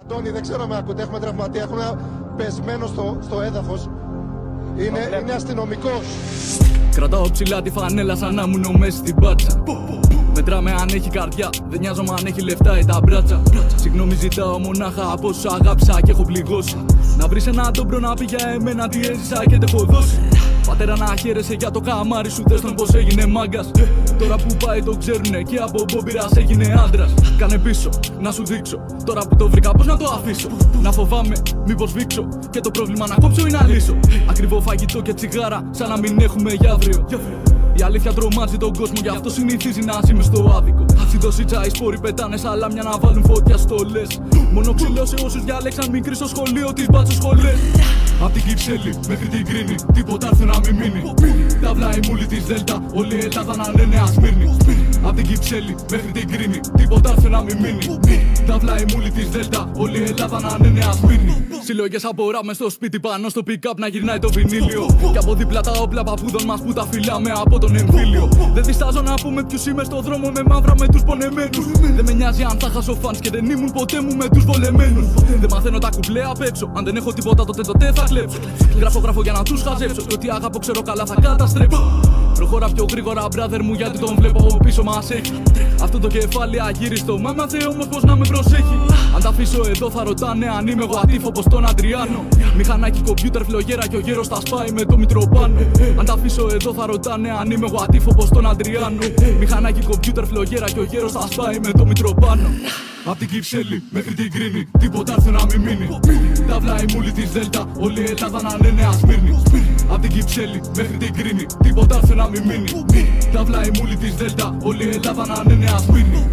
Τόνι, δεν ξέρω με ακούτε, έχουμε τραυματία, έχουμε πεσμένο στο έδαφος. Είναι αστυνομικός. Κρατάω ψηλά τη φανέλα σαν να ήμουν μέσα στην πάτσα. Μετράμε αν έχει καρδιά, δεν νοιάζομαι αν έχει λεφτά ή τα μπράτσα. Συγγνώμη ζητάω μονάχα από όσους αγάπησα και έχω πληγώσει. Να βρεις έναν ντόμπρο να πει για εμένα τι έζησα και τε έχω δώσει. Πατέρα να χαίρεσαι για το καμάρι σου, δες τον πως έγινε μάγκας. Τώρα που πάει το ξέρουνε και από μπόμπιρας έγινε άντρας. Κάνε πίσω, να σου δείξω, τώρα που το βρήκα πως να το αφήσω. Να φοβάμαι, μήπως βήξω και το πρόβλημα να κόψω ή να λύσω. Ακριβό φαγητό και τσιγάρα, σαν να μην έχουμε για αύριο. Η αλήθεια τρομάζει τον κόσμο, γι' αυτό συνηθίζει να ζει μες στο άδικο. Συντοσίτσα οι σπόροι πετάνε σαλάμια να βάλουν φωτιά στολές. Μόνο ξυλό σε όσους διάλεξαν μικρή στο σχολείο τις μπάτσο σχολές. Απ' την Κυψέλη μέχρι την Κρίνη, τίποτα έρθει να μην μείνει. Ταύλα η μούλη της Δέλτα, όλη η Ελλάδα να είναι Νέα Σμύρνη. Απ' την Κυψέλη μέχρι την Κρίνη, τίποτα έρθει να μην μείνει. Ταύλα η μούλη της Δέλτα, όλη η Ελλάδα να είναι Νέα Σμύρνη. Συλλογές από ράπ μες στο σπίτι πάνω στο pick-up να γυρνάει το βινίλιο. Και από δίπλα τα όπλα παππούδων μας που τα φυλάμε από τον εμφύλιο. Δεν διστάζω να πούμε ποιους είμαι στο δρόμο με μαύρα με τους πονεμένους. Δεν με νοιάζει αν θα χάσω φανς και δεν ήμουν ποτέ μου με τους βολεμένους. Δεν μαθαίνω τα κουμπλέ απ' έξω. Αν δεν έχω τίποτα τότε θα κλέψω. Γράφω για να τους χαζέψω. Και ό,τι αγάπω ξέρω καλά θα καταστρέψω. Προχώρα πιο γρήγορα, brother μου, γιατί τον βλέπω από πίσω μας έχει. Αυτό το κεφάλι αγύριστο, μα μάθε όμως πως να με προσέχει. Αν τα αφήσω εδώ θα ρωτάνε αν είμαι εγώ ατύφο πως τον Αντριάνο. Μηχανάκι, κομπιούτερ, φλογέρα και ο γέρος τα σπάει με το Μητροπάνο. Αν τα αφήσω εδώ θα ρωτάνε αν είμαι εγώ ατύφο πως τον Αντριάνο. Μηχανάκι, κομπιούτερ, φλογέρα και ο γέρος τα σπάει με το Μητροπάνο. Απ' την Κυψέλη μέχρι την Κρίνη, τίποτα έρθει να μην μείνει. Ταύλα η μούλη της Δέλτα, όλη η Ελλάδα να είναι Νέα Σμύρνη. Απ' την Κυψέλη μέχρι την Κρίνη, τίποτα έρθει να μην μείνει. Ταύλα η μούλη της Δέλτα, όλη η Ελλάδα να είναι Νέα Σμύρνη.